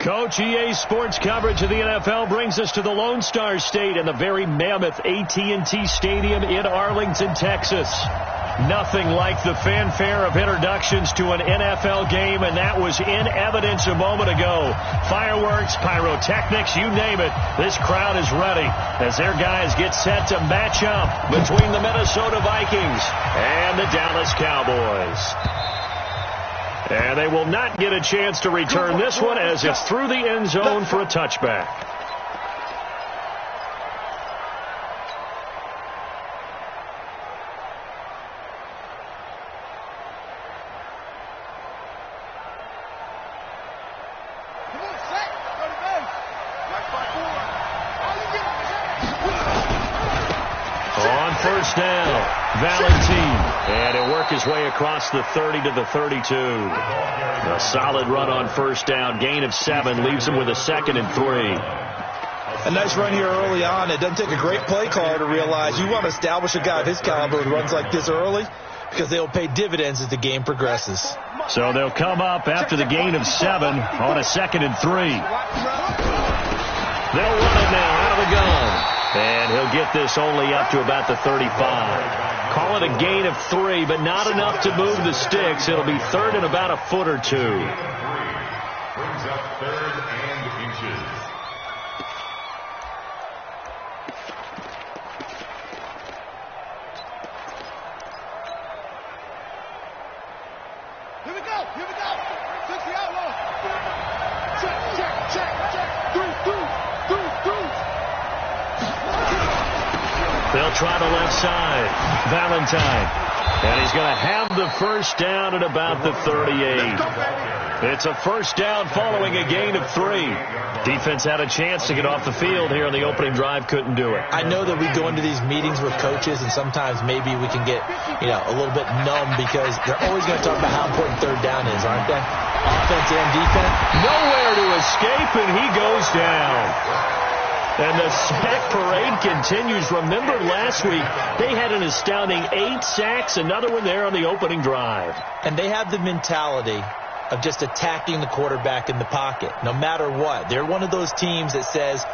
Coach, EA Sports coverage of the NFL brings us to the Lone Star State and the very mammoth AT&T Stadium in Arlington, Texas. Nothing like the fanfare of introductions to an NFL game, and that was in evidence a moment ago. Fireworks, pyrotechnics, you name it. This crowd is ready as their guys get set to match up between the Minnesota Vikings and the Dallas Cowboys. And they will not get a chance to return this one as it's through the end zone for a touchback. On first down, Valentine. And he'll work his way across the 30 to the 32. A solid run on first down. Gain of 7 leaves him with a 2nd and 3. A nice run here early on. It doesn't take a great play caller to realize you want to establish a guy of his caliber who runs like this early because they'll pay dividends as the game progresses. So they'll come up after the gain of 7 on a 2nd and 3. They'll run it now out of the gun. And he'll get this only up to about the 35. Call it a gain of 3, but not enough to move the sticks. It'll be third and about a foot or 2. Brings up 3rd and inches. Here we go. 60 outlaw. Check. 3. They'll try the left side. Valentine. And he's going to have the first down at about the 38. It's a first down following a gain of 3. Defense had a chance to get off the field here on the opening drive. Couldn't do it. I know that we go into these meetings with coaches, and sometimes maybe we can get, a little bit numb because they're always going to talk about how important third down is, aren't they? Offense and defense. Nowhere to escape, and he goes down. And the sack parade continues. Remember last week, they had an astounding 8 sacks, another one there on the opening drive. And they have the mentality of just attacking the quarterback in the pocket, no matter what. They're one of those teams that says,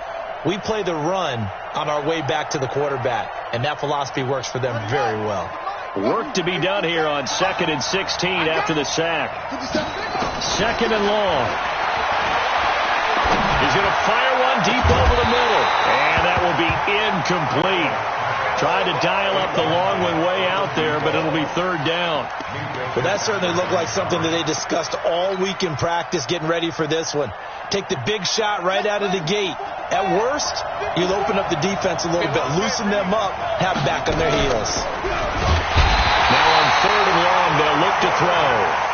we play the run on our way back to the quarterback. And that philosophy works for them very well. Work to be done here on 2nd and 16 after the sack. 2nd and long. He's going to fire one deep over the middle. And that will be incomplete. Tried to dial up the long one way out there, but it'll be 3rd down. Well, that certainly looked like something that they discussed all week in practice getting ready for this one. Take the big shot right out of the gate. At worst, you'll open up the defense a little bit, loosen them up, have them back on their heels. Now on 3rd and long, they'll look to throw.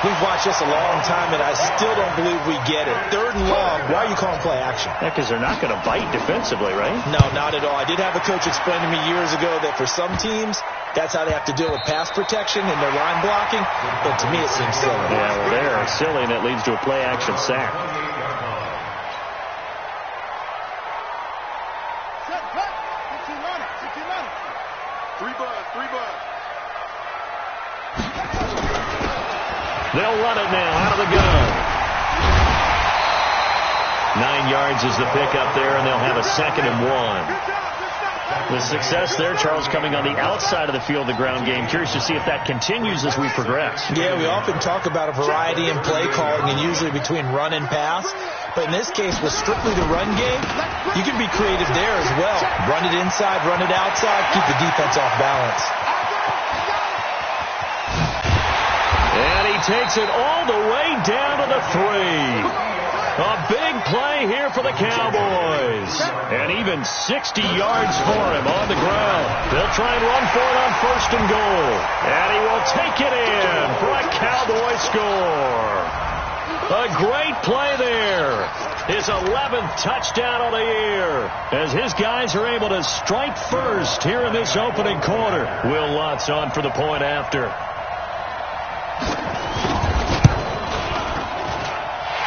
We've watched this a long time, and I still don't believe we get it. 3rd and long, why are you calling play action? Yeah, because they're not going to bite defensively, right? No, not at all. I did have a coach explain to me years ago that for some teams, that's how they have to deal with pass protection and their line blocking. But to me, it seems silly. Yeah, well, they're silly, and it leads to a play action sack. They'll run it now out of the gun. 9 yards is the pickup there, and they'll have a 2nd and 1. The success there, Charles, coming on the outside of the field, the ground game. Curious to see if that continues as we progress. Yeah, we often talk about a variety in play calling and usually between run and pass. But in this case, with strictly the run game, you can be creative there as well. Run it inside, run it outside, keep the defense off balance. And he takes it all the way down to the 3. A big play here for the Cowboys. And even 60 yards for him on the ground. They'll try and run for it on 1st and goal. And he will take it in for a Cowboy score. A great play there. His 11th touchdown of the year. As his guys are able to strike first here in this opening quarter. Will Lutz on for the point after.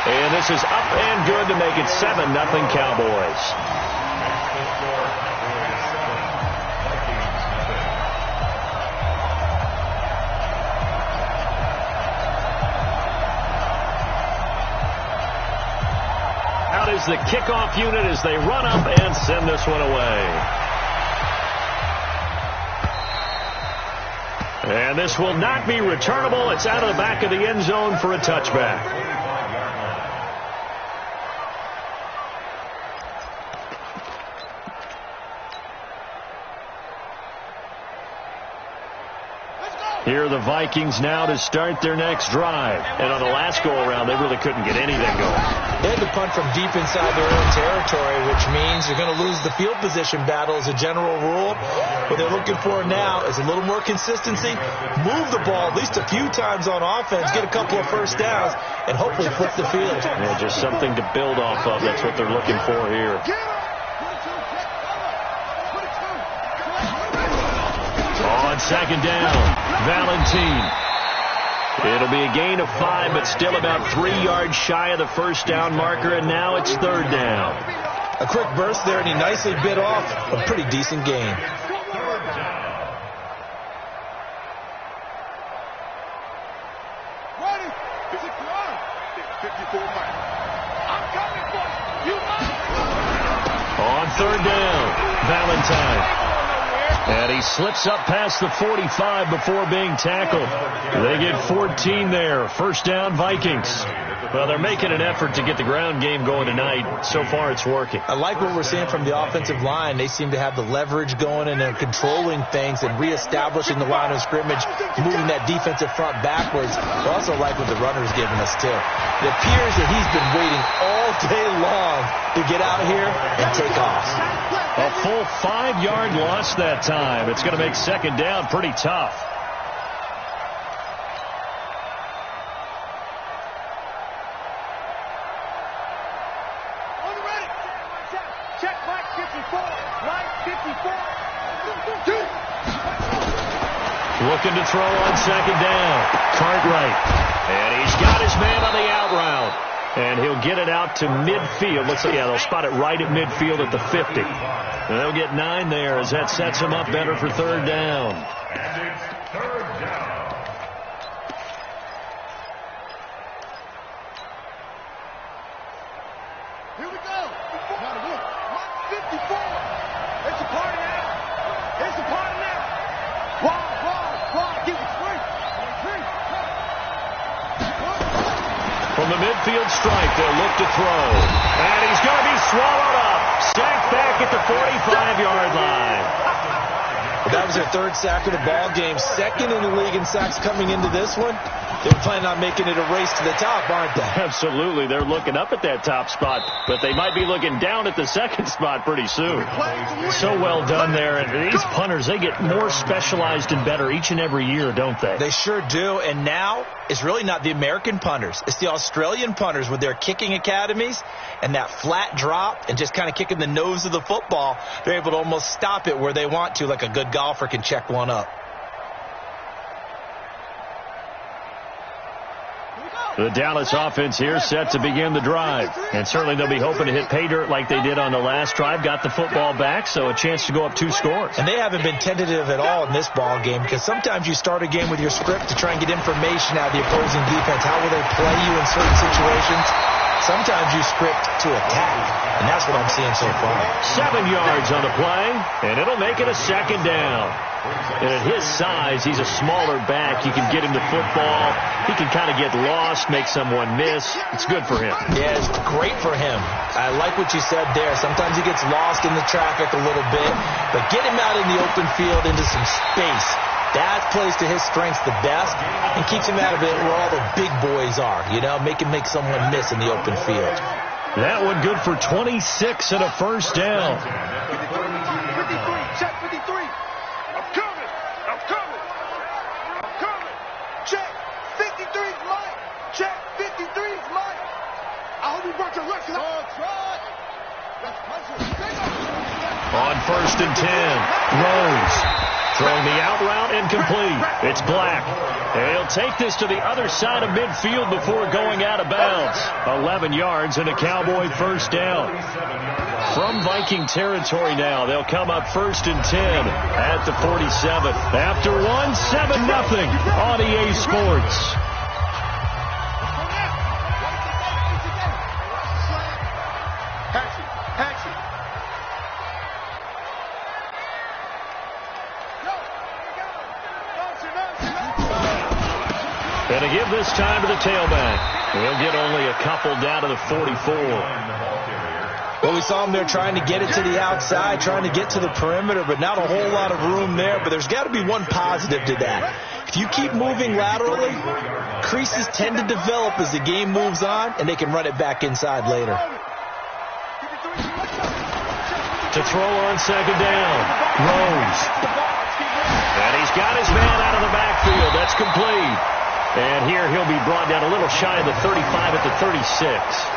And this is up and good to make it 7-0 Cowboys. the kickoff unit as they run up and send this one away. And this will not be returnable. It's out of the back of the end zone for a touchback. Here are the Vikings now to start their next drive. And on the last go-around, they really couldn't get anything going. They had to punt from deep inside their own territory, which means you're going to lose the field position battle as a general rule. What they're looking for now is a little more consistency, move the ball at least a few times on offense, get a couple of first downs, and hopefully flip the field. Yeah, just something to build off of. That's what they're looking for here. On second down, Valentine. It'll be a gain of 5, but still about 3 yards shy of the first down marker, and now it's third down. A quick burst there, and he nicely bit off a pretty decent gain. On third down, Valentine. And he slips up past the 45 before being tackled. They get 14 there. First down, Vikings. Well, they're making an effort to get the ground game going tonight. So far, it's working. I like what we're seeing from the offensive line. They seem to have the leverage going, and they're controlling things and reestablishing the line of scrimmage, moving that defensive front backwards. I also like what the runner's giving us, too. It appears that he's been waiting all day long to get out here and take off. A full 5-yard loss that time. It's going to make second down pretty tough. Check Mike 54. Mike 54. Looking to throw on second down. Cartwright. And he's got his man on the out route. And he'll get it out to midfield. Looks like, yeah, they'll spot it right at midfield at the 50. And they'll get 9 there as that sets him up better for third down. And it's third down. Here we go. Now the look. Mike 54. It's a party now. It's a party now. Wide. Give it free. From the midfield stripe, they'll look to throw. And he's going to be swallowed up. Sacked back at the 45-yard line. That was their third sack of the ball game. Second in the league in sacks coming into this one. They're planning on making it a race to the top, aren't they? Absolutely. They're looking up at that top spot, but they might be looking down at the second spot pretty soon. So well done there. And these punters, they get more specialized and better each and every year, don't they? They sure do. And now it's really not the American punters. It's the Australian punters with their kicking academies and that flat drop and just kind of kicking the nose of the football. They're able to almost stop it where they want to, like a good golfer can check one up. The Dallas offense here set to begin the drive. And certainly they'll be hoping to hit pay dirt like they did on the last drive. Got the football back, so a chance to go up 2 scores. And they haven't been tentative at all in this ball game, because sometimes you start a game with your script to try and get information out of the opposing defense. How will they play you in certain situations? Sometimes you script to attack, and that's what I'm seeing so far. 7 yards on the play, and it'll make it a second down. And at his size, he's a smaller back. You can get him the football. He can kind of get lost, make someone miss. It's good for him. Yeah, it's great for him. I like what you said there. Sometimes he gets lost in the traffic a little bit, but get him out in the open field into some space. That plays to his strengths the best and keeps him out of it where all the big boys are, you know, make him make someone miss in the open field. That one good for 26 and a first down. 53. Check 53. I'm coming. Check 53's Mike. Check 53's Mike. I hope you brought your legs up. On first and 10, Rose. Throwing the out route incomplete. It's Black. And he'll take this to the other side of midfield before going out of bounds. 11 yards and a Cowboy first down. From Viking territory now, they'll come up first and 10 at the 47. After 7-0 on EA Sports. And to give this time to the tailback. He'll get only a couple down to the 44. Well, we saw him there trying to get it to the outside, trying to get to the perimeter, but not a whole lot of room there. But there's got to be one positive to that. If you keep moving laterally, creases tend to develop as the game moves on, and they can run it back inside later. To throw on second down. Rose. And he's got his man out of the backfield. That's complete. And here he'll be brought down a little shy of the 35 at the 36.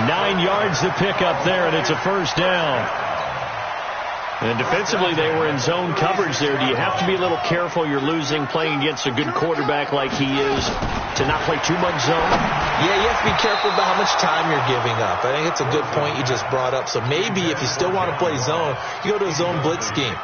9 yards to pick up there, and it's a first down. And defensively, they were in zone coverage there. Do you have to be a little careful? You're losing playing against a good quarterback like he is to not play too much zone? Yeah, you have to be careful about how much time you're giving up. I think it's a good point you just brought up. So maybe if you still want to play zone, you go to a zone blitz scheme.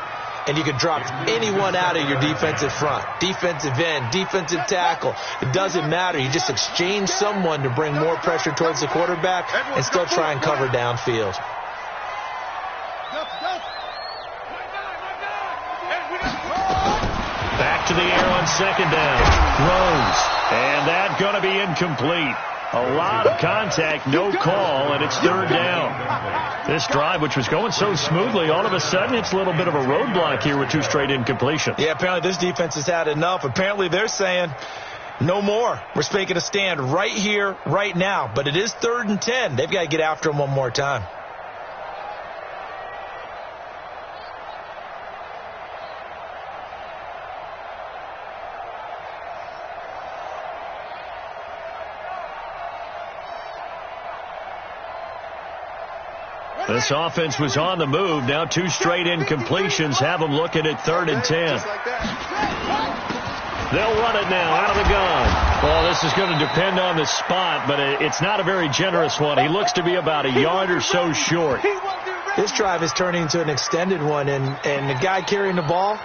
And you can drop anyone out of your defensive front, defensive end, defensive tackle. It doesn't matter. You just exchange someone to bring more pressure towards the quarterback and still try and cover downfield. Back to the air on second down. Rose. And that's going to be incomplete. A lot of contact, no call, and it's third down. This drive, which was going so smoothly, all of a sudden it's a little bit of a roadblock here with 2 straight incompletions. Yeah, apparently this defense has had enough. Apparently they're saying no more. We're making a stand right here, right now. But it is 3rd and 10. They've got to get after him one more time. This offense was on the move. Now 2 straight incompletions have them looking at 3rd and 10. They'll run it now out of the gun. Well, this is going to depend on the spot, but it's not a very generous one. He looks to be about a yard or so short. This drive is turning into an extended one, and the guy carrying the ball,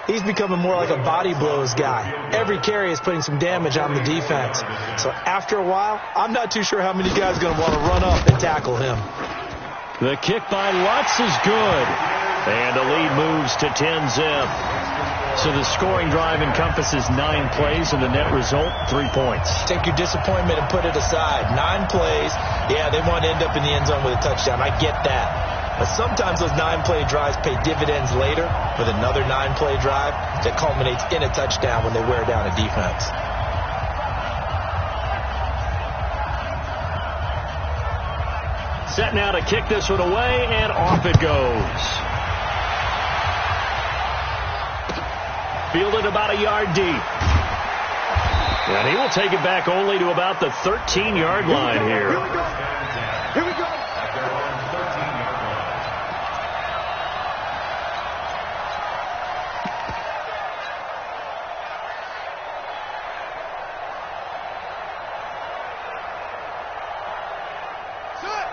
he's becoming more like a body blows guy. Every carry is putting some damage on the defense. So after a while, I'm not too sure how many guys are going to want to run up and tackle him. The kick by Lutz is good. And the lead moves to 10-zip. So the scoring drive encompasses 9 plays, and the net result, 3 points. Take your disappointment and put it aside. 9 plays. Yeah, they want to end up in the end zone with a touchdown. I get that. But sometimes those 9-play drives pay dividends later with another 9-play drive that culminates in a touchdown when they wear down a defense. Set now to kick this one away, and off it goes. Fielded about a yard deep. And he will take it back only to about the 13-yard line here. Here we go.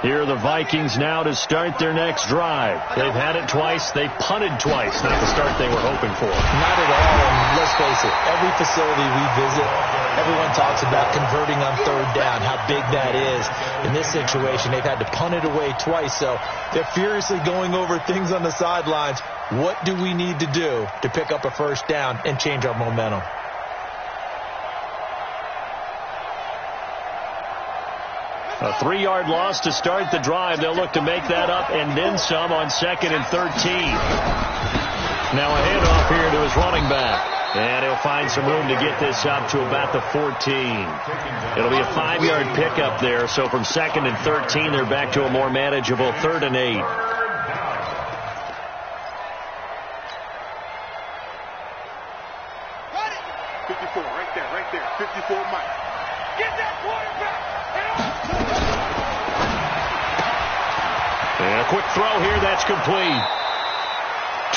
Here are the Vikings now to start their next drive. They've had it twice. They punted twice. Not the start they were hoping for. Not at all. And let's face it, every facility we visit, everyone talks about converting on 3rd down, how big that is. In this situation, they've had to punt it away twice. So they're furiously going over things on the sidelines. What do we need to do to pick up a first down and change our momentum? A 3-yard loss to start the drive. They'll look to make that up and then some on 2nd and 13. Now a handoff here to his running back. And he'll find some room to get this up to about the 14. It'll be a 5-yard pickup there. So from 2nd and 13, they're back to a more manageable 3rd and 8. Got it. 54, right there. 54, Mike. Get that quarterback. And a quick throw here, that's complete.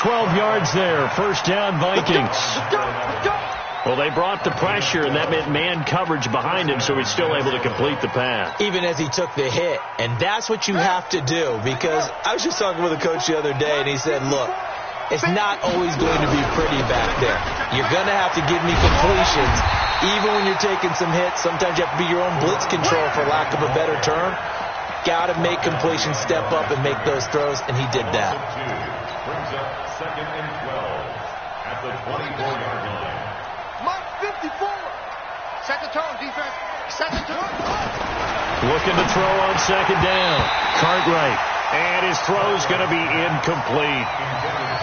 12 yards there, first down Vikings. Well, they brought the pressure, and that meant man coverage behind him, so he's still able to complete the pass. Even as he took the hit, and that's what you have to do, because I was just talking with a coach the other day, and he said, look, it's not always going to be pretty back there. You're going to have to give me completions. Even when you're taking some hits, sometimes you have to be your own blitz control, for lack of a better term. Got to make completions, step up, and make those throws, and he did that. Brings up 2nd and 12 at the 24-yard line. Mike, 54. Set the tone, defense. Set the tone. Looking to throw on second down. Cartwright. And his throw's going to be incomplete.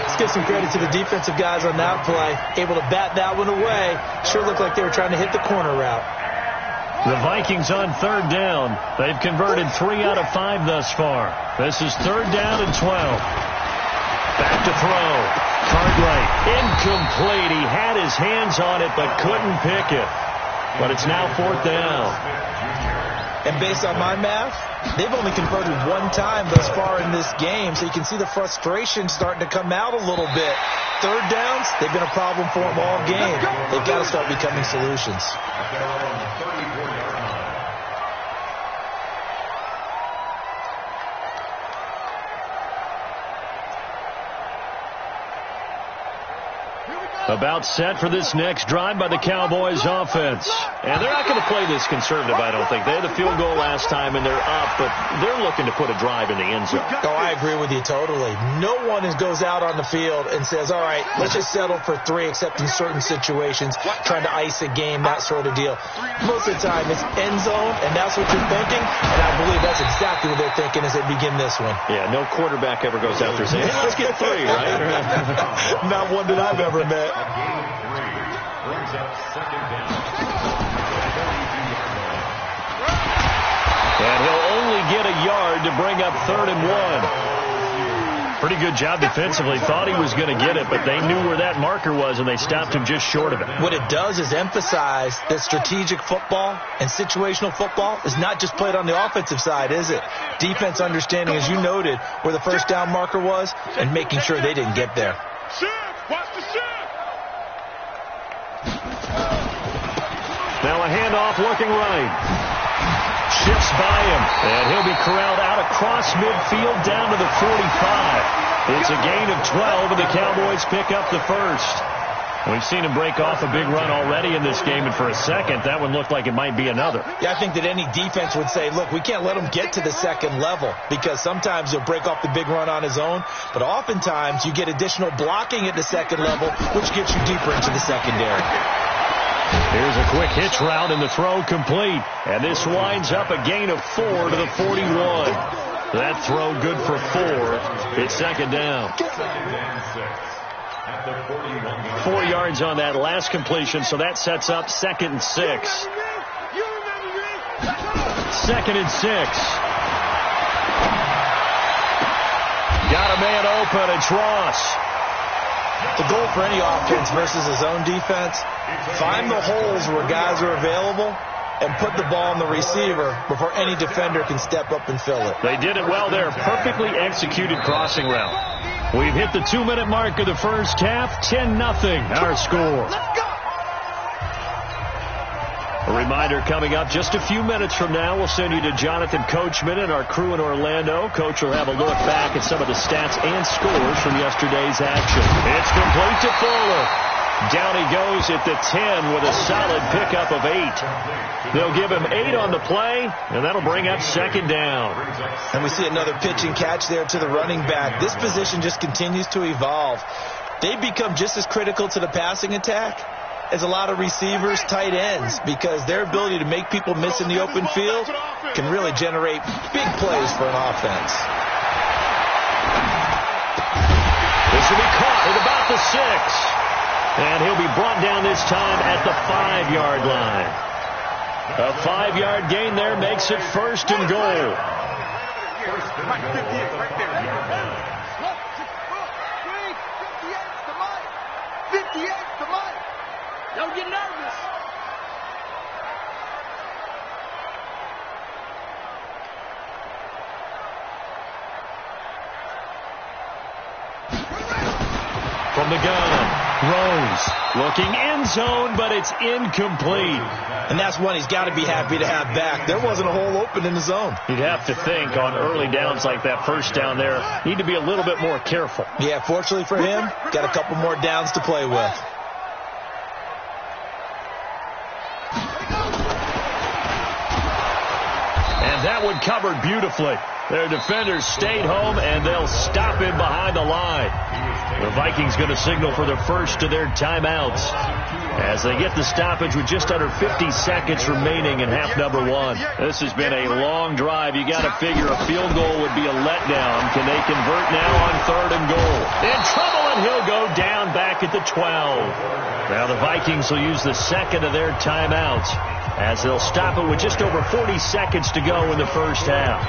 Let's give some credit to the defensive guys on that play. Able to bat that one away. Sure looked like they were trying to hit the corner route. The Vikings on third down. They've converted 3 out of 5 thus far. This is third down and 12. Back to throw. Cartwright. Incomplete. He had his hands on it but couldn't pick it. But it's now fourth down. And based on my math, they've only converted 1 time thus far in this game, so you can see the frustration starting to come out a little bit. Third downs, they've been a problem for them all game. They've got to start becoming solutions. About set for this next drive by the Cowboys offense. And they're not going to play this conservative, I don't think. They had a field goal last time, and they're up, but they're looking to put a drive in the end zone. Oh, I agree with you totally. No one goes out on the field and says, all right, let's just settle for 3, except in certain situations, trying to ice a game, that sort of deal. Most of the time, it's end zone, and that's what you're thinking, and I believe that's exactly what they're thinking as they begin this one. Yeah, no quarterback ever goes out there saying, hey, let's get 3, right? Not one that I've ever met. Gain of 3 brings up second down. And he'll only get a yard to bring up 3rd and 1. Pretty good job defensively. Thought he was going to get it, but they knew where that marker was, and they stopped him just short of it. What it does is emphasize that strategic football and situational football is not just played on the offensive side, is it? Defense understanding, as you noted, where the first down marker was and making sure they didn't get there. Watch the shift. Now a handoff looking right. Shifts by him, and he'll be corralled out across midfield down to the 45. It's a gain of 12, and the Cowboys pick up the first. We've seen him break off a big run already in this game, and for a second, that one looked like it might be another. Yeah, I think that any defense would say, look, we can't let him get to the second level, because sometimes he'll break off the big run on his own, but oftentimes you get additional blocking at the second level, which gets you deeper into the secondary. Here's a quick hitch route, and the throw complete. And this winds up a gain of 4 to the 41. That throw good for 4. It's second down. 4 yards on that last completion, so that sets up 2nd and 6. 2nd and 6. Got a man open. It's Ross. The goal for any offense versus his own defense, find the holes where guys are available and put the ball on the receiver before any defender can step up and fill it. They did it well there. Perfectly executed crossing route. We've hit the 2-minute mark of the first half. 10-0 our score. A reminder coming up just a few minutes from now, we'll send you to Jonathan Coachman and our crew in Orlando. Coach will have a look back at some of the stats and scores from yesterday's action. It's complete to Fuller. Down he goes at the 10 with a solid pickup of 8. They'll give him 8 on the play, and that'll bring up second down. And we see another pitch and catch there to the running back. This position just continues to evolve. They've become just as critical to the passing attack as a lot of receivers, tight ends, because their ability to make people miss in the open field can really generate big plays for an offense. This will be caught at about the 6. And he'll be brought down this time at the 5-yard line. A 5-yard gain there makes it 1st and goal. Mike, 58, right there. 58 to Mike. Don't get nervous. From the gun, Rose looking end zone, but it's incomplete. And that's one he's got to be happy to have back. There wasn't a hole open in the zone. You'd have to think on early downs like that first down there, need to be a little bit more careful. Yeah, fortunately for him, got a couple more downs to play with. And that one covered beautifully. Their defenders stayed home, and they'll stop him behind the line. The Vikings going to signal for the first of their timeouts. as they get the stoppage with just under 50 seconds remaining in half number one. This has been a long drive. You got to figure a field goal would be a letdown. Can they convert now on 3rd and goal? In trouble, and he'll go down back at the 12. Now the Vikings will use the second of their timeouts as they'll stop it with just over 40 seconds to go in the first half.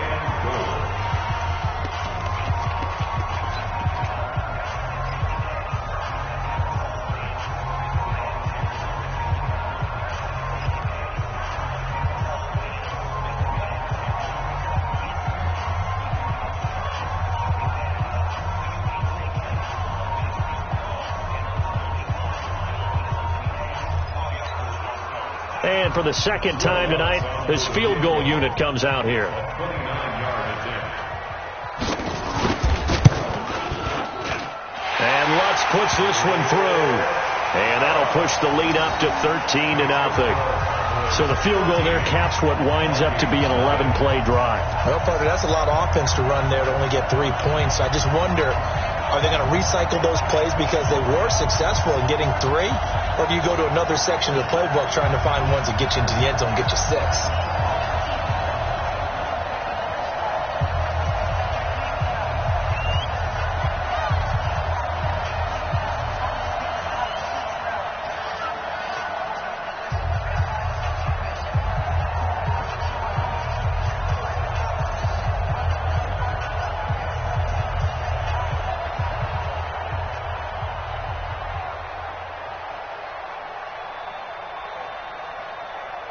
And for the second time tonight, this field goal unit comes out here. And Lutz puts this one through. And that'll push the lead up to 13-0. So the field goal there caps what winds up to be an 11-play drive. Well, partner, that's a lot of offense to run there to only get 3 points. I just wonder, are they going to recycle those plays because they were successful in getting 3? Or do you go to another section of the playbook trying to find ones that get you into the end zone and get you 6?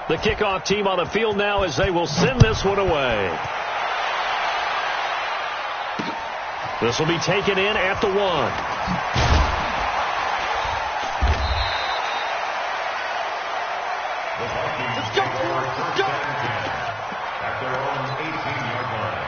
The kickoff team on the field now as they will send this one away. This will be taken in at the 1. Let's go, let's go. At their own 18-yard line.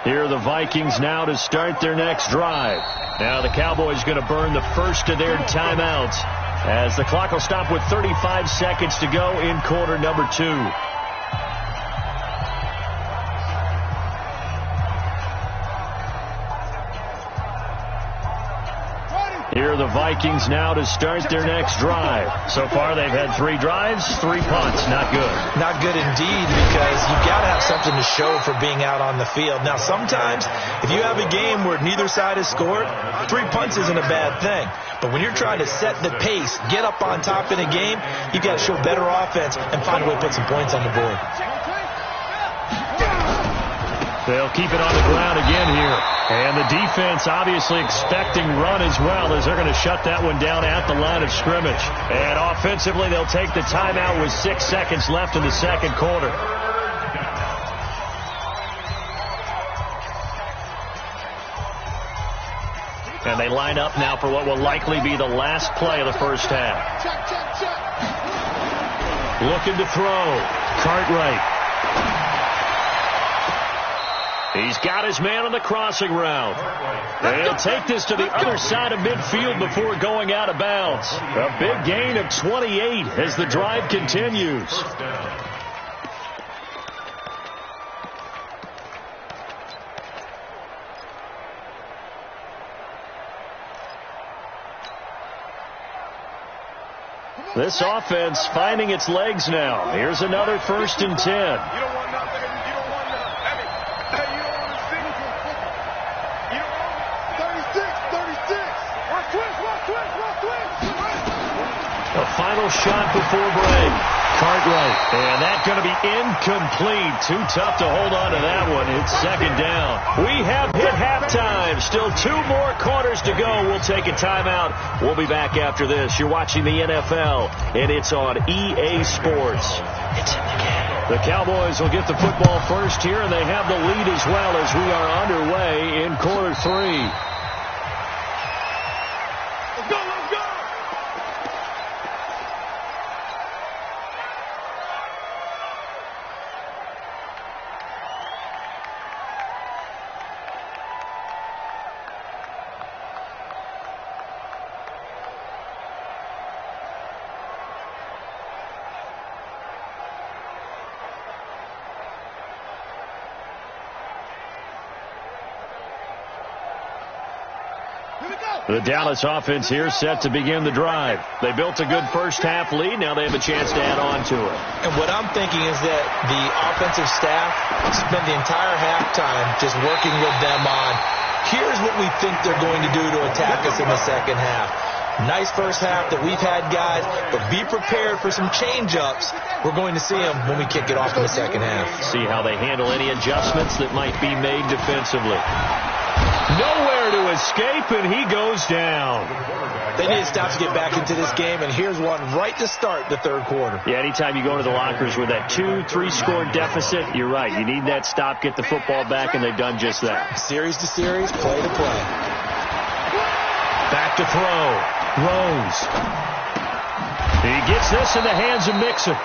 Here are the Vikings now to start their next drive. Now the Cowboys going to burn the first of their timeouts as the clock will stop with 35 seconds to go in quarter number 2. Here are the Vikings now to start their next drive. So far, they've had 3 drives, 3 punts. Not good. Not good indeed, because you've got to have something to show for being out on the field. Now, sometimes, if you have a game where neither side has scored, 3 punts isn't a bad thing. But when you're trying to set the pace, get up on top in a game, you've got to show better offense and find a way to put some points on the board. They'll keep it on the ground again here. And the defense obviously expecting run as well, as they're going to shut that one down at the line of scrimmage. And offensively, they'll take the timeout with 6 seconds left in the second quarter. And they line up now for what will likely be the last play of the first half. Looking to throw. Cartwright. He's got his man on the crossing route. They'll take this to the other side of midfield before going out of bounds. A big gain of 28 as the drive continues. This offense finding its legs now. Here's another 1st and 10. You don't want nothing. You don't want nothing. Hey, you don't want to see. You don't want 36. Watch twist. A final shot before break. Cartwright. And that's going to be incomplete. Too tough to hold on to that one. It's 2nd down. We have hit halftime. Still 2 more quarters to go. We'll take a timeout. We'll be back after this. You're watching the NFL, and it's on EA Sports. It's in the game. The Cowboys will get the football first here, and they have the lead as well as we are underway in quarter 3. Let's go. The Dallas offense here set to begin the drive. They built a good first-half lead. Now they have a chance to add on to it. And what I'm thinking is that the offensive staff spend the entire halftime just working with them on, here's what we think they're going to do to attack us in the second half. Nice first half that we've had, guys, but be prepared for some change-ups. We're going to see them when we kick it off in the second half. See how they handle any adjustments that might be made defensively. Nowhere to escape, and he goes down. They need to stop to get back into this game, and here's one right to start the third quarter. Yeah, anytime you go to the lockers with that 2-3 score deficit, you're right. You need that stop, get the football back, and they've done just that. Series to series, play to play. Back to throw. Rose. He gets this in the hands of Mixon.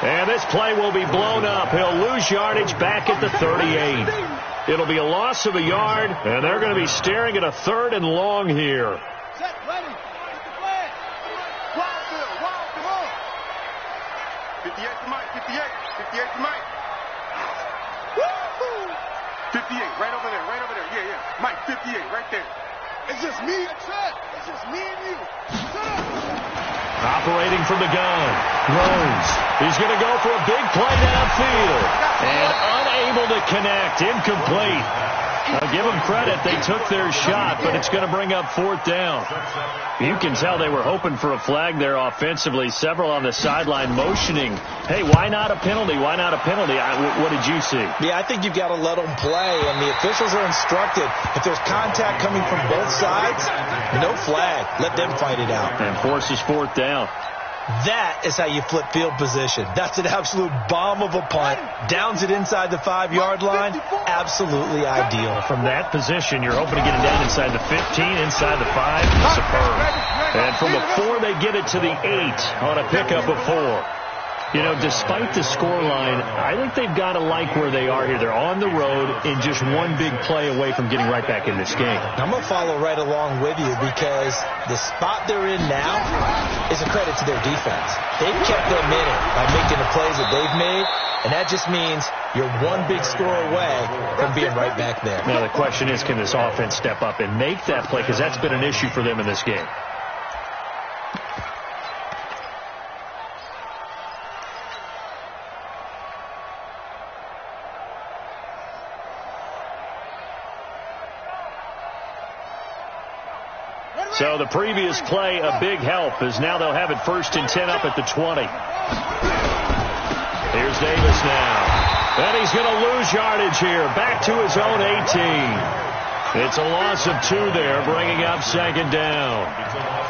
And this play will be blown up. He'll lose yardage back at the 38. It'll be a loss of a yard, and they're going to be staring at a 3rd and long here. Set, ready. Get the flag. Wild, Bill. Wild, come on. 58 to Mike. 58. 58 to Mike. Woo-hoo. 58, right over there. Right over there. Yeah, yeah. Mike, 58, right there. It's just me. It's just me and you. Operating from the gun. Rose. He's going to go for a big play downfield. And unable to connect. Incomplete. I'll give them credit. They took their shot, but it's going to bring up 4th down. You can tell they were hoping for a flag there offensively. Several on the sideline motioning. Hey, why not a penalty? Why not a penalty? What did you see? Yeah, I think you've got to let them play, and the officials are instructed. If there's contact coming from both sides, no flag. Let them fight it out. And forces 4th down. That is how you flip field position. That's an absolute bomb of a punt. Downs it inside the 5-yard line. Absolutely ideal. From that position, you're hoping to get it down inside the 15, inside the 5. Superb. And from the 4, they get it to the 8 on a pickup of 4. You know, despite the scoreline, I think they've got to like where they are here. They're on the road and just one big play away from getting right back in this game. I'm going to follow right along with you because the spot they're in now is a credit to their defense. They've kept them in it by making the plays that they've made, and that just means you're one big score away from being right back there. Now, the question is, can this offense step up and make that play? Because that's been an issue for them in this game. So the previous play, a big help, as now they'll have it 1st and 10 up at the 20. Here's Davis now. And he's going to lose yardage here. Back to his own 18. It's a loss of 2 there, bringing up 2nd down.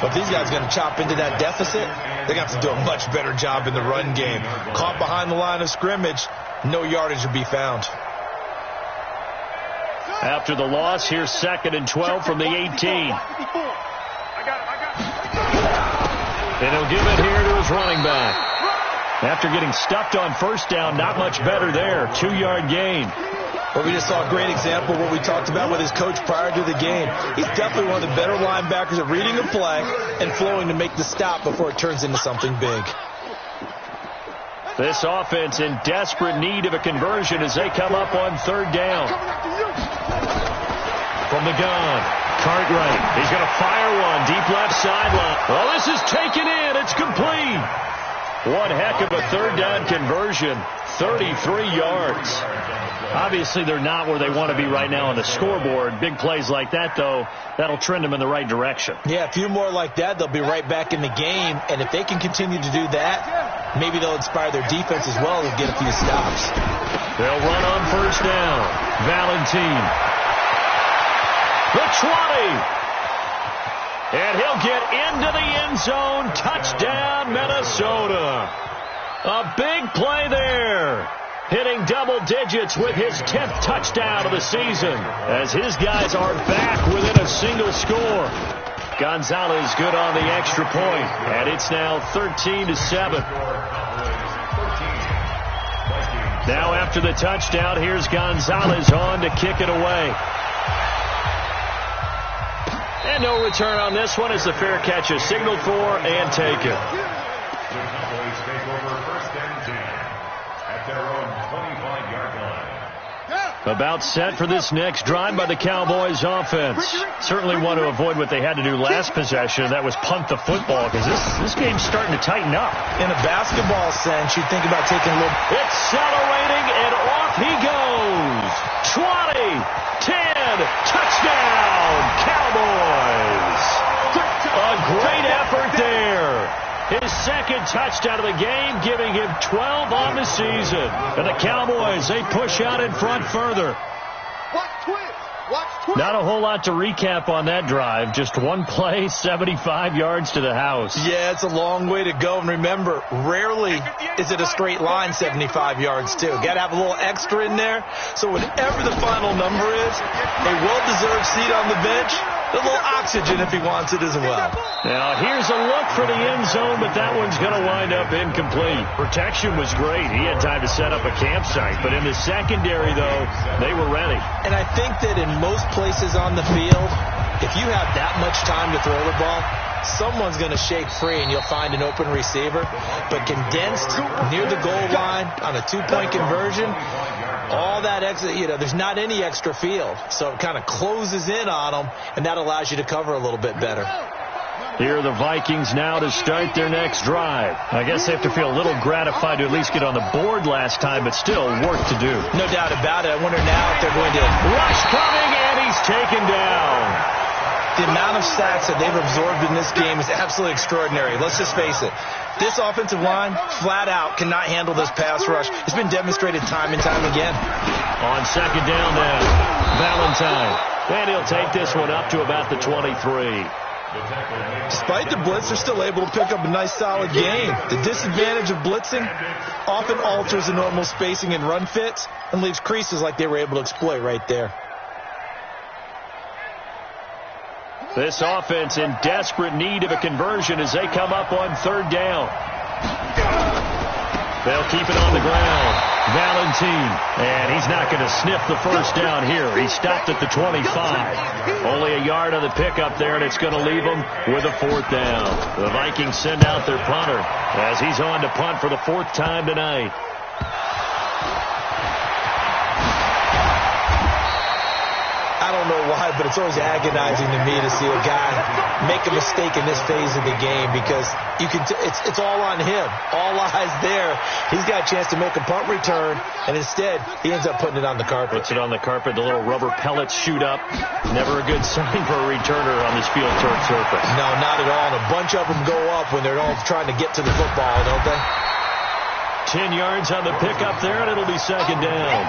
But these guys are going to chop into that deficit. They're going to have to do a much better job in the run game. Caught behind the line of scrimmage, no yardage to be found. After the loss, here's 2nd and 12 from the 18. And he'll give it here to his running back. After getting stuffed on 1st down, not much better there. 2-yard gain. Well, we just saw a great example of what we talked about with his coach prior to the game. He's definitely one of the better linebackers at reading a play and flowing to make the stop before it turns into something big. This offense in desperate need of a conversion as they come up on 3rd down. From the gun, Cartwright. He's going to fire one deep left sideline. Well, this is taken in. It's complete. One heck of a 3rd down conversion. 33 yards. Obviously, they're not where they want to be right now on the scoreboard. Big plays like that, though, that'll trend them in the right direction. Yeah, a few more like that, they'll be right back in the game. And if they can continue to do that, maybe they'll inspire their defense as well and get a few stops. They'll run on 1st down. Valentine. The 20. And he'll get into the end zone. Touchdown, Minnesota. A big play there. Hitting double digits with his 10th touchdown of the season. As his guys are back within a single score. Gonzalez good on the extra point. And it's now 13-7. Now after the touchdown, here's Gonzalez on to kick it away. And no return on this one as the fair catch is signaled for and taken. The Cowboys take over 1st and 10 at their own 25-yard line. About set for this next drive by the Cowboys offense. Certainly want to avoid what they had to do last possession. That was punt the football, because this game's starting to tighten up. In a basketball sense, you think about taking a little... Accelerating, and off he goes. 20, 10, touchdown, Cowboys. A great effort there. His second touchdown of the game, giving him 12 on the season. And the Cowboys, they push out in front further. Not a whole lot to recap on that drive. Just one play, 75 yards to the house. Yeah, it's a long way to go. And remember, rarely is it a straight line 75 yards, too. Got to have a little extra in there. So whatever the final number is, a well-deserved seat on the bench, a little oxygen if he wants it as well. Now, here's a look for the end zone, but that one's going to wind up incomplete. Protection was great. He had time to set up a campsite. But in the secondary, though, they were ready. And I think that in most places on the field, if you have that much time to throw the ball, someone's going to shake free and you'll find an open receiver. But condensed near the goal line on a two-point conversion, all that extra, there's not any extra field. So it kind of closes in on them, and that allows you to cover a little bit better. Here are the Vikings now to start their next drive. I guess they have to feel a little gratified to at least get on the board last time, but still work to do. No doubt about it. I wonder now if they're going to... Rush coming, and he's taken down. The amount of sacks that they've absorbed in this game is absolutely extraordinary. Let's just face it. This offensive line, flat out, cannot handle this pass rush. It's been demonstrated time and time again. On second down then, Valentine. And he'll take this one up to about the 23. Despite the blitz, they're still able to pick up a nice, solid game. The disadvantage of blitzing often alters the normal spacing and run fits and leaves creases like they were able to exploit right there. This offense in desperate need of a conversion as they come up on third down. They'll keep it on the ground. Valentine, and he's not going to sniff the first down here. He stopped at the 25. Only a yard on the pickup there, and it's going to leave him with a fourth down. The Vikings send out their punter as he's on to punt for the fourth time tonight. I don't know why, but it's always agonizing to me to see a guy make a mistake in this phase of the game, because you can it's all on him. All eyes there. He's got a chance to make a punt return, and instead he ends up putting it on the carpet. Puts it on the carpet. The little rubber pellets shoot up. Never a good sign for a returner on this field turf surface. No, not at all. And a bunch of them go up when they're all trying to get to the football, don't they? 10 yards on the pickup there, and it'll be second down.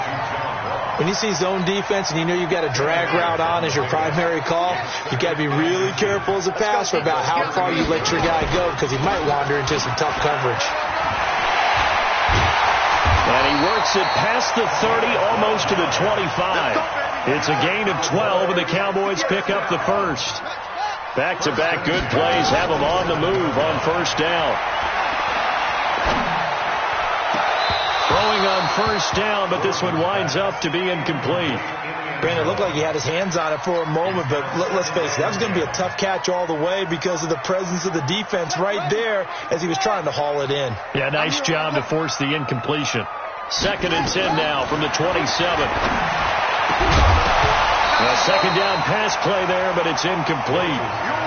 When you see zone defense and you know you've got a drag route on as your primary call, you've got to be really careful as a passer about how far you let your guy go, because he might wander into some tough coverage. And he works it past the 30, almost to the 25. It's a gain of 12, and the Cowboys pick up the first. Back-to-back good plays have them on the move on first down. Throwing on first down, but this one winds up to be incomplete. Brandon, it looked like he had his hands on it for a moment, but let's face it, that was going to be a tough catch all the way because of the presence of the defense right there as he was trying to haul it in. Yeah, nice job to force the incompletion. Second and 10 now from the 27. A second down pass play there, but it's incomplete.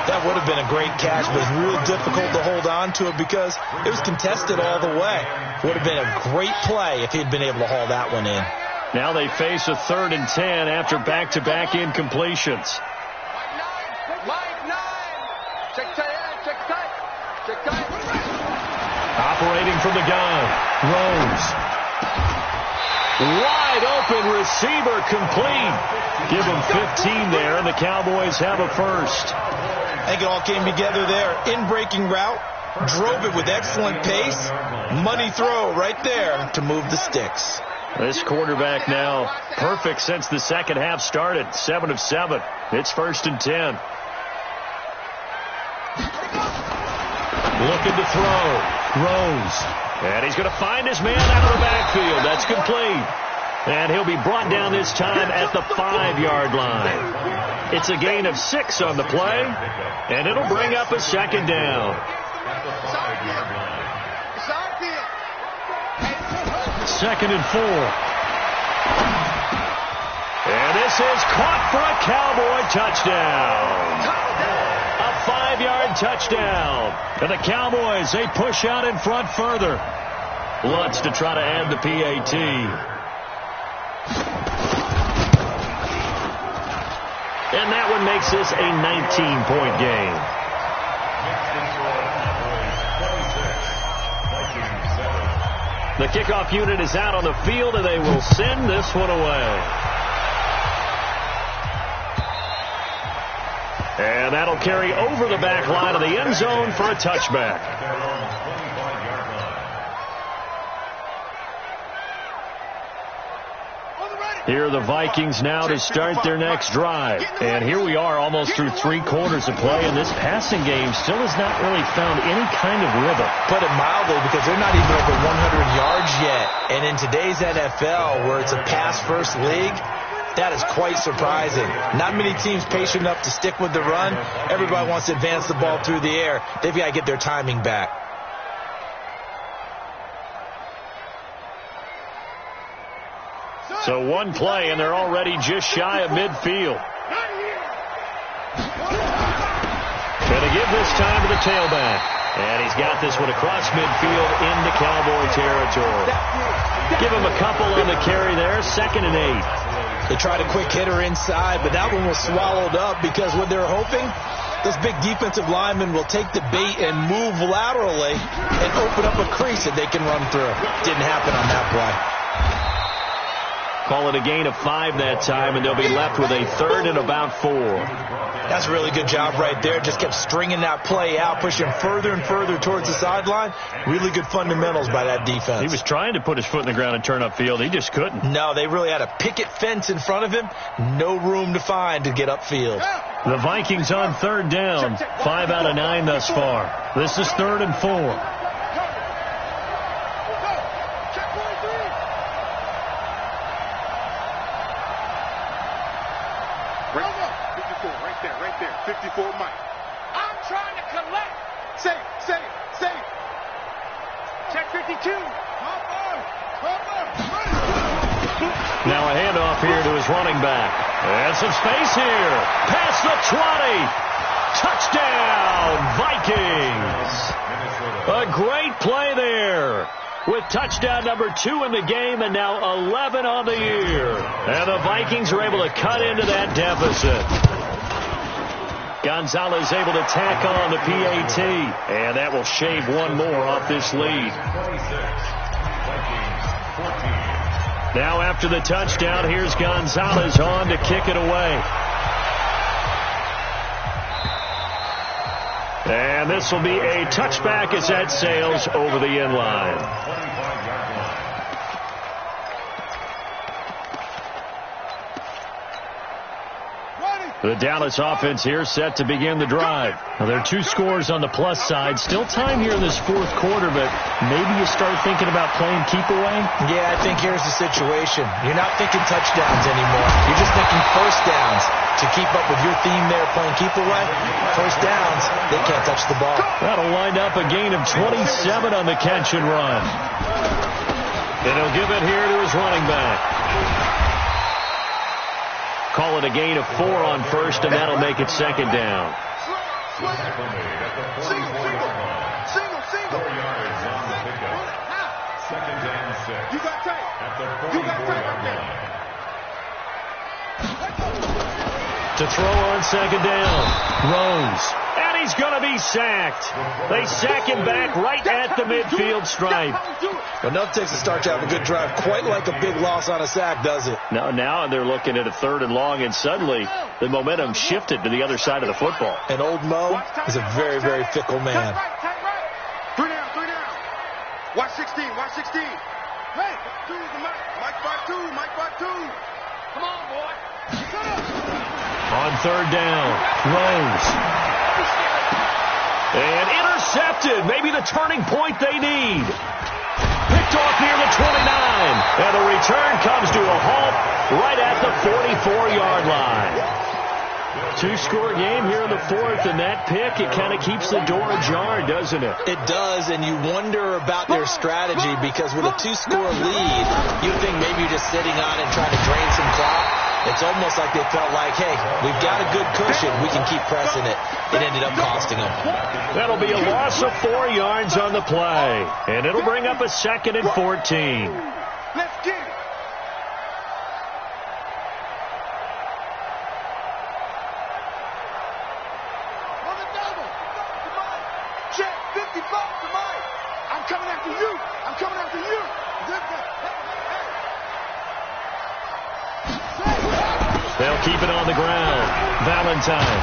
That would have been a great catch, but it's real difficult to hold on to it because it was contested all the way. Would have been a great play if he'd been able to haul that one in. Now they face a third and 10 after back-to-back incompletions. Operating from the gun, Rose. Wide open receiver, complete. Give him 15 there, and the Cowboys have a first. I think it all came together there. In-breaking route, drove it with excellent pace. Money throw right there to move the sticks. This quarterback now perfect since the second half started. 7 of 7. It's first and 10. Looking to throw. Rose. And he's going to find his man out of the backfield. That's complete. And he'll be brought down this time at the 5-yard line. It's a gain of 6 on the play, and it'll bring up a second down. Second and 4. And this is caught for a Cowboy touchdown. A 5-yard touchdown. And the Cowboys, they push out in front further. Lutz to try to add the PAT. And that one makes this a 19-point game. The kickoff unit is out on the field, and they will send this one away. And that'll carry over the back line of the end zone for a touchback. Here are the Vikings now to start their next drive. And here we are almost through 3 quarters of play, and this passing game still has not really found any kind of rhythm. Put it mildly, because they're not even over 100 yards yet. And in today's NFL, where it's a pass-first league, that is quite surprising. Not many teams patient enough to stick with the run. Everybody wants to advance the ball through the air. They've got to get their timing back. So one play, and they're already just shy of midfield. Going to give this time to the tailback. And he's got this one across midfield into Cowboy territory. Give him a couple on the carry there, 2nd and 8. They tried a quick hitter inside, but that one was swallowed up because what they're hoping, those big defensive linemen will take the bait and move laterally and open up a crease that they can run through. Didn't happen on that play. Call it a gain of 5 that time, and they'll be left with a 3rd and about 4. That's a really good job right there. Just kept stringing that play out, pushing further and further towards the sideline. Really good fundamentals by that defense. He was trying to put his foot in the ground and turn upfield. He just couldn't. No, they really had a picket fence in front of him. No room to find to get upfield. The Vikings on 3rd down. 5 out of 9 thus far. This is 3rd and 4. Right there, 54 Mike. I'm trying to collect. Safe. Check 52. Now a handoff here to his running back. And some space here. Past the 20. Touchdown, Vikings. A great play there. With touchdown number 2 in the game, and now 11 on the year. And the Vikings are able to cut into that deficit. Gonzalez able to tack on the PAT, and that will shave one more off this lead. Now after the touchdown, here's Gonzalez on to kick it away. And this will be a touchback as that sails over the end line. The Dallas offense here set to begin the drive. Now, there are 2 scores on the plus side. Still time here in this 4th quarter, but maybe you start thinking about playing keep away? Yeah, I think here's the situation. You're not thinking touchdowns anymore. You're just thinking first downs. To keep up with your theme there, playing keep away, first downs, they can't touch the ball. That'll wind up a gain of 27 on the catch and run. And he'll give it here to his running back. Call it a gain of 4 on first, and that'll make it 2nd down. Single. 4 yards on the pickup. 2nd and 6. You got tape. At the 44-yard line. To throw on 2nd down. Rose. And he's going to be sacked. They sack him back right at the midfield stripe. Enough takes to start to have a good drive. Quite like a big loss on a sack, does it? Now they're looking at a 3rd and long, and suddenly the momentum shifted to the other side of the football. And old Mo is a very, very fickle man. Tight right. 3 down. Watch 16. Hey, Mike 5-2. Come on, boy. On 3rd down, Rose. And intercepted. Maybe the turning point they need. Picked off near the 29. And the return comes to a halt right at the 44-yard line. 2-score game here in the 4th, and that pick, it kind of keeps the door ajar, doesn't it? It does, and you wonder about their strategy, because with a 2-score lead, you think maybe you're just sitting on and trying to drain some clock. It's almost like they felt like, hey, we've got a good cushion. We can keep pressing it. It ended up costing them. That'll be a loss of 4 yards on the play. And it'll bring up a 2nd and 14. Let's get it. On the double. Check 55 to Mike. I'm coming after you. I'm coming after you. They'll keep it on the ground. Valentine.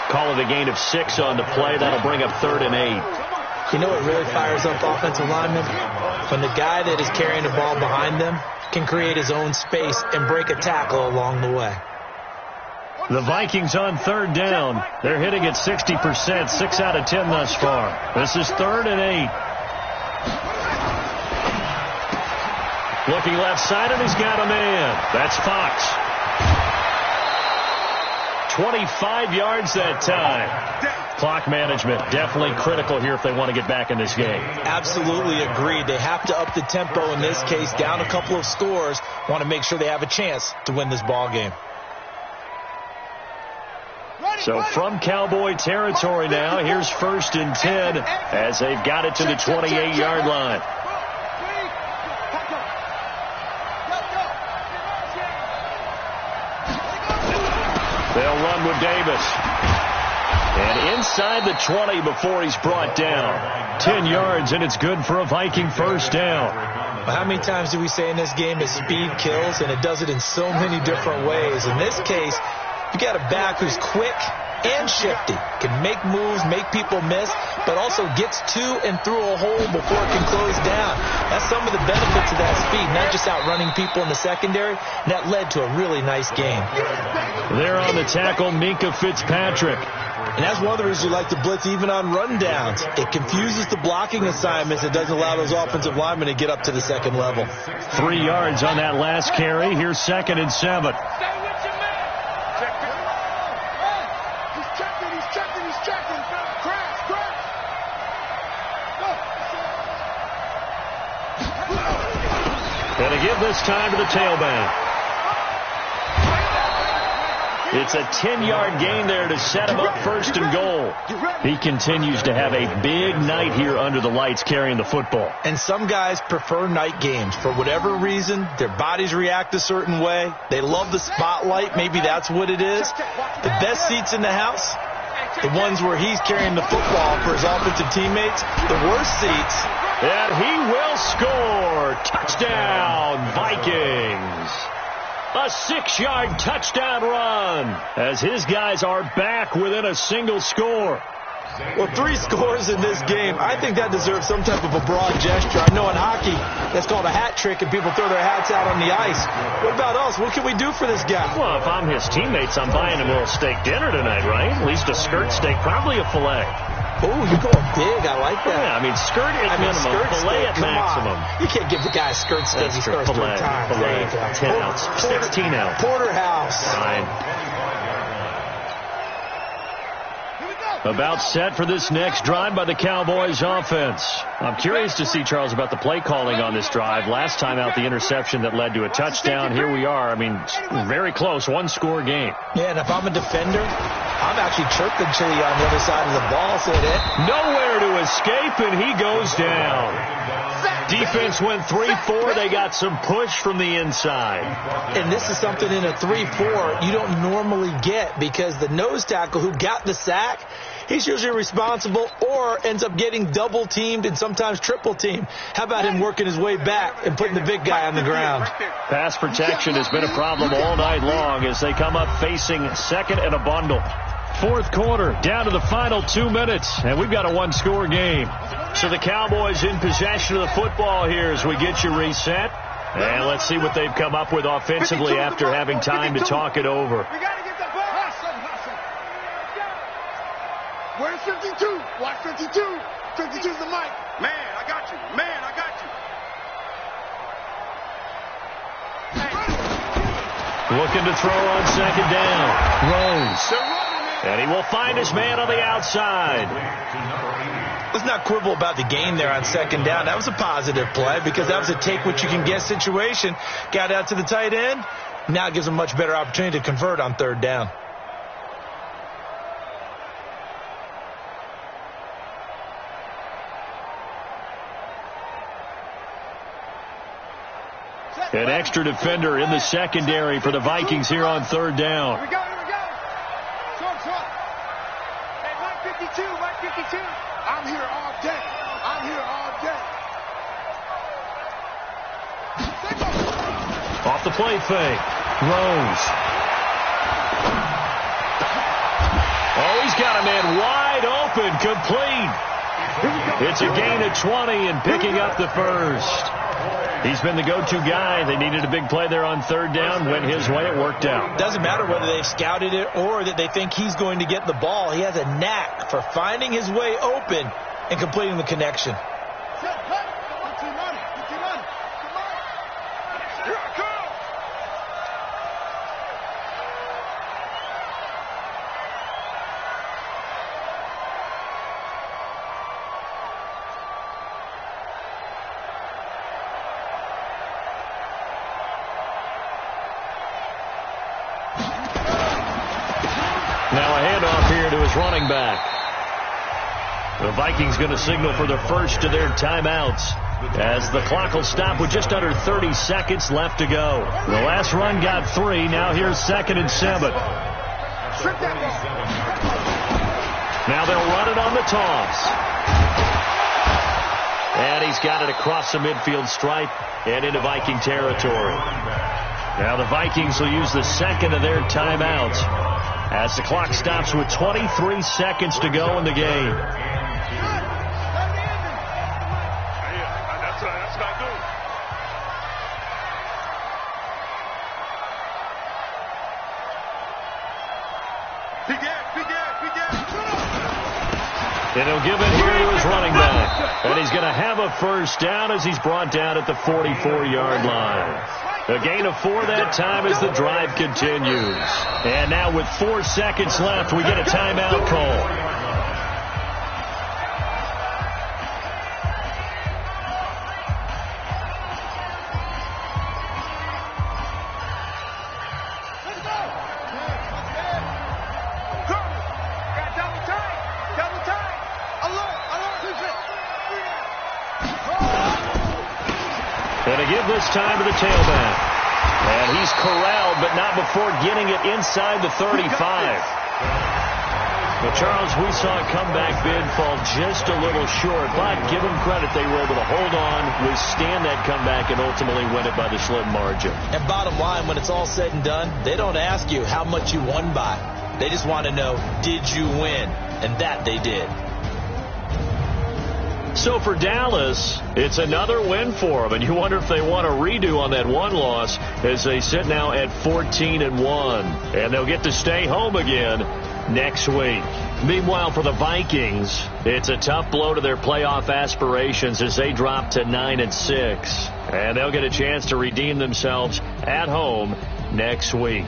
Call it a gain of 6 on the play. That'll bring up 3rd and 8. You know what really fires up offensive linemen? When the guy that is carrying the ball behind them can create his own space and break a tackle along the way. The Vikings on 3rd down. They're hitting at 60%, 6 out of 10 thus far. This is 3rd and 8. Looking left side, and he's got a man. That's Fox. 25 yards that time. Clock management definitely critical here if they want to get back in this game. Absolutely agreed. They have to up the tempo in this case, down a couple of scores. Want to make sure they have a chance to win this ball game. So from Cowboy territory now, here's 1st and 10 as they've got it to the 28-yard line. They'll run with Davis. And inside the 20 before he's brought down. 10 yards, and it's good for a Viking 1st down. Well, how many times do we say in this game that speed kills, and it does it in so many different ways? In this case, you got a back who's quick and shifty, can make moves, make people miss, but also gets to and through a hole before it can close down. That's some of the benefits of that speed, not just outrunning people in the secondary. And that led to a really nice game. There on the tackle, Minkah Fitzpatrick. And that's one of the reasons you like to blitz even on rundowns. It confuses the blocking assignments. It doesn't allow those offensive linemen to get up to the second level. 3 yards on that last carry. Here's 2nd and 7. And to give this time to the tailback. It's a 10-yard gain there to set him up 1st and goal. He continues to have a big night here under the lights carrying the football. And some guys prefer night games. For whatever reason, their bodies react a certain way. They love the spotlight. Maybe that's what it is. The best seats in the house, the ones where he's carrying the football for his offensive teammates. The worst seats. And he will score. Touchdown, Vikings. A 6-yard touchdown run as his guys are back within a single score. Well, 3 scores in this game. I think that deserves some type of a broad gesture. I know in hockey, that's called a hat trick, and people throw their hats out on the ice. What about us? What can we do for this guy? Well, if I'm his teammates, I'm buying him a little steak dinner tonight, right? At least a skirt steak, probably a filet. Oh, you're going big. I like that. Yeah, I mean, skirt at minimum, filet at maximum. You can't give the guy a skirt steak. He starts 3 times. Filet, 10 ounce, 16 ounce. Porterhouse. Fine. About set for this next drive by the Cowboys offense. I'm curious to see, Charles, about the play calling on this drive. Last time out, the interception that led to a touchdown. Here we are. I mean, very close, 1-score game. Yeah, and if I'm a defender, I'm actually chirping Chili on the other side of the ball. So that nowhere to escape, and he goes down. Defense went 3-4. They got some push from the inside. And this is something in a 3-4 you don't normally get, because the nose tackle who got the sack, he's usually responsible or ends up getting double-teamed and sometimes triple-teamed. How about him working his way back and putting the big guy on the ground? Pass protection has been a problem all night long as they come up facing 2nd and a bundle. 4th quarter, down to the final 2 minutes, and we've got a 1-score game. So the Cowboys in possession of the football here as we get you reset. And let's see what they've come up with offensively after having time to talk it over. We got to get the ball. Where's 52? Watch 52. 52's the mic. Man, I got you. Man, I got you. Looking to throw on 2nd down. Rose. And he will find his man on the outside. Let's not quibble about the gain there on second down. That was a positive play because that was a take-what-you-can-get situation. Got out to the tight end. Now it gives him a much better opportunity to convert on third down. An extra defender in the secondary for the Vikings here on third down. Here we go. Short. Hey, 152. I'm here all day. Off the play fake. Rose. Oh, he's got a man wide open, complete. It's a gain of 20 and picking up the first. He's been the go-to guy. They needed a big play there on third down. Went his way. It worked out. Doesn't matter whether they've scouted it or that they think he's going to get the ball. He has a knack for finding his way open and completing the connection. Now a handoff here to his running back. The Vikings going to signal for the first of their timeouts as the clock will stop with just under 30 seconds left to go. The last run got 3. Now here's 2nd and 7. Now they'll run it on the toss. And he's got it across the midfield stripe and into Viking territory. Now the Vikings will use the second of their timeouts as the clock stops with 23 seconds to go in the game. That's what I do. And he'll give it here to his running back. And he's going to have a first down as he's brought down at the 44-yard line. A gain of 4 that time as the drive continues. And now with 4 seconds left, we get a timeout call. And to give this time to the tailback. And he's corralled, but not before getting it inside the 35. Well, Charles, we saw a comeback bid fall just a little short, but give them credit. They were able to hold on, withstand that comeback, and ultimately win it by the slim margin. And bottom line, when it's all said and done, they don't ask you how much you won by. They just want to know, did you win? And that they did. So for Dallas, it's another win for them, and you wonder if they want a redo on that one loss as they sit now at 14-1, and they'll get to stay home again next week. Meanwhile, for the Vikings, it's a tough blow to their playoff aspirations as they drop to 9-6, and they'll get a chance to redeem themselves at home next week.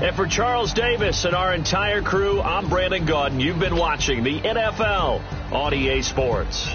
And for Charles Davis and our entire crew, I'm Brandon Gaudin. You've been watching the NFL on EA Sports.